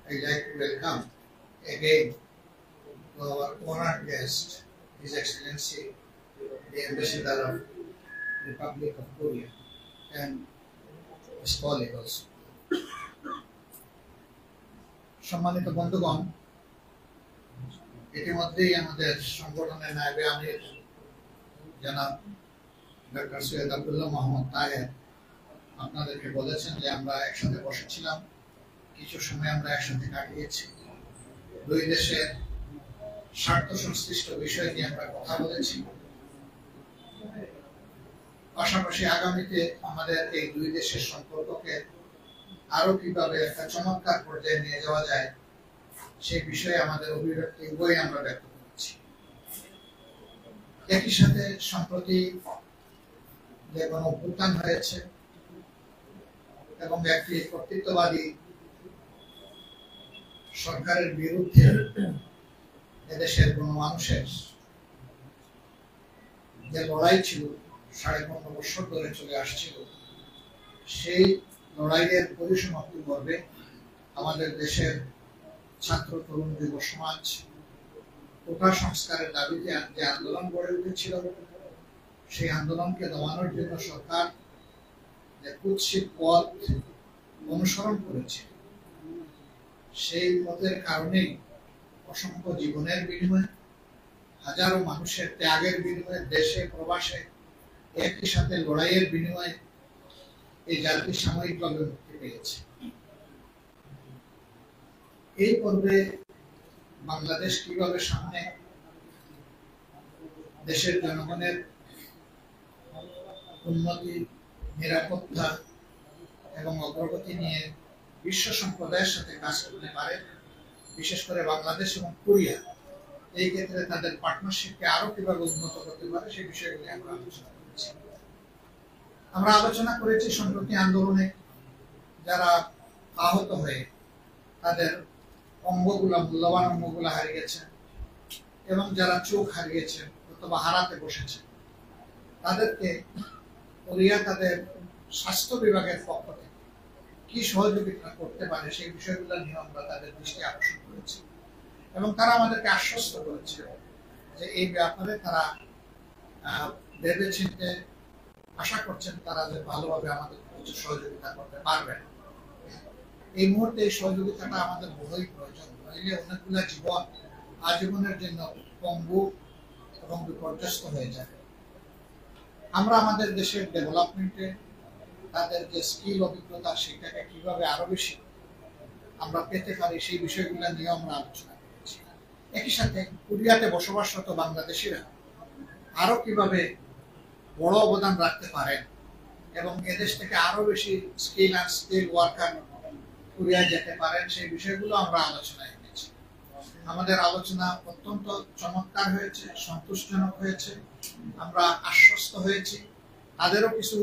I'd like to welcome again to our honored guest, His Excellency, the Ambassador of the Republic of Korea, and his colleague also. সম্মানিত বন্ধুগণ, ইতিমধ্যেই আমাদের সংগঠনের নায়েবে আমির জনাব doctor Syed Abdullah Mohammad Taher আপনাদেরকে বলেছেন যে আমরা একসাথে বসেছিলাম, কিছু সময় আমরা একসাথে কাটিয়েছি, দুই দেশের স্বার্থ সংশ্লিষ্ট বিষয় নিয়ে আমরা কথা বলেছি। পাশাপাশি আগামীতে আমাদের এই দুই দেশের সম্পর্ককে আরো কিভাবে একটা চমৎকার পর্যায়ে নিয়ে যাওয়া যায় সেই বিষয়ে আমাদের অভিব্যক্তি উভয় আমরা ব্যক্ত করছি। একই সাথে সম্প্রতি যে গণঅভ্যুত্থান হয়েছে এবং একটি কর্তৃত্ববাদী সরকারের বিরুদ্ধে এদেশের গণমানুষের যে লড়াই ছিল 15.5 বছর ধরে চলে আসছিল, সেই লড়াইয়ের পরিসমাপ্তি পর্বে আমাদের দেশের ছাত্র তরুণ যুব সমাজ কোটা সংস্কারের দাবিতে যে আন্দোলন গড়ে উঠেছিল, সেই আন্দোলনকে দমানোর জন্য সরকার যে কুৎসিত পথ অনুসরণ করেছে, সেই পথের কারণেই অসংখ্য জীবনের বিনিময়ে, হাজারো মানুষের ত্যাগের বিনিময়ে, দেশে প্রবাসে একই সাথে লড়াইয়ের বিনিময়ে এই জাতি সাময়িকভাবে মুক্তি পেয়েছে। এই পর্বে বাংলাদেশ কিভাবে সামনে দেশের জনগণের উন্নতি, নিরাপত্তা এবং অগ্রগতি নিয়ে বিশ্ব সম্প্রদায়ের সাথে কাজ করতে পারে, বিশেষ করে বাংলাদেশ এবং কোরিয়া এই ক্ষেত্রে তাদের পার্টনারশিপকে আরো কিভাবে উন্নত করতে পারে সেই বিষয়গুলি আমরা আলোচনা করেছি। আমরা আলোচনা করেছি সম্প্রতি আন্দোলনে যারা আহত হয়ে তাদের মূল্যবান অঙ্গগুলা হারিয়ে গেছে এবং যারা চোখ হারিয়েছে অথবা হারাতে বসেছে, তাদেরকে কোরিয়া তাদের স্বাস্থ্য বিভাগের পক্ষ থেকে কি সহযোগিতা করতে পারে সেই বিষয়গুলো নিয়ে আমরা তাদের দৃষ্টি আকর্ষণ করেছি এবং তারা আমাদেরকে আশ্বস্ত করেছে যে এই ব্যাপারে তারা ভেবেচিন্তে আশা করছেন তারা যে ভালোভাবে আমাদের কিছু সহযোগিতা করতে পারবেন। এই মুহূর্তে এই সহযোগিতাটা আমাদের বড়ই প্রয়োজন, নইলে অনেকগুলো জীবন আজীবনের জন্য পঙ্গু এবং বিপর্যস্ত হয়ে যাবে। আমরা আমাদের দেশের ডেভেলপমেন্টে তাদের যে স্কিল অভিজ্ঞতা সেটাকে কিভাবে আরো বেশি আমরা পেতে পারি সেই বিষয়গুলো নিয়ে আমরা আলোচনা করেছি। একই সাথে কোরিয়াতে বসবাসরত বাংলাদেশিরা আরো কিভাবে বড় অবদান রাখতে পারেন এবং এদেশ থেকে আরো বেশি স্কিল ওয়ার্কার কোরিয়ায় যেতে পারেন সেই বিষয়গুলো আমরা আলোচনায় এনেছি। আমাদের আলোচনা অত্যন্ত চমৎকার হয়েছে, সন্তোষজনক হয়েছে, আমরা আশ্বস্ত হয়েছি। তাদেরও কিছু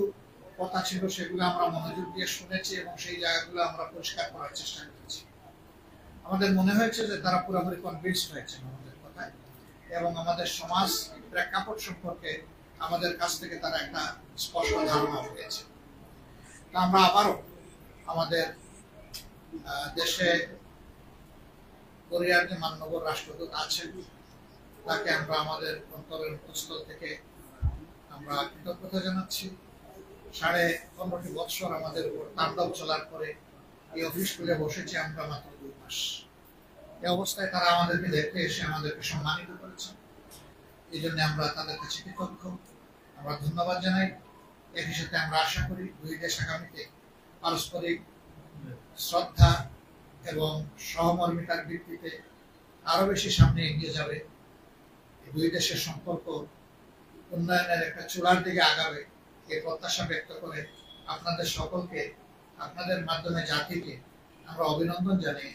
কথা ছিল, সেগুলো আমরা মনোযোগ দিয়ে শুনেছি এবং সেই জায়গাগুলো আমরা পরিষ্কার করার চেষ্টা করেছি। আমাদের মনে হয়েছে যে তারা পুরোপুরি কনভিন্সড হয়েছে আমাদের কথায় এবং আমাদের সমাজ প্রেক্ষাপট সম্পর্কে আমাদের কাছ থেকে তারা একটা স্পষ্ট ধারণা পেয়েছে। আমরা আবারও আমাদের দেশে কোরিয়ার যে মাননীয় রাষ্ট্রদূত আছেন তাকে আমরা আমাদের অন্তরের অন্তঃস্থল থেকে আমরা কৃতজ্ঞতা জানাচ্ছি। 15.5 বছর আমাদের উপর তাণ্ডব চলার পরে এই অফিস খুলে বসেছি আমরা মাত্র 2 মাস। এই অবস্থায় তারা আমাদেরকে দেখতে এসে আমাদেরকে সম্মানিত করেছেন, এই জন্য আমরা তাদের কাছে কৃতজ্ঞ, আমরা ধন্যবাদ জানাই। একই সাথে আমরা আশা করি দুই দেশ আগামীতে পারস্পরিক শ্রদ্ধা এবং সহমর্মিতার ভিত্তিতে আরো বেশি সামনে এগিয়ে যাবে, দুই দেশের সম্পর্ক উন্নয়নের একটা চূড়ার দিকে আগাবে এই প্রত্যাশা ব্যক্ত করে আপনাদের সকলকে, আপনাদের মাধ্যমে জাতিকে আমরা অভিনন্দন জানাই।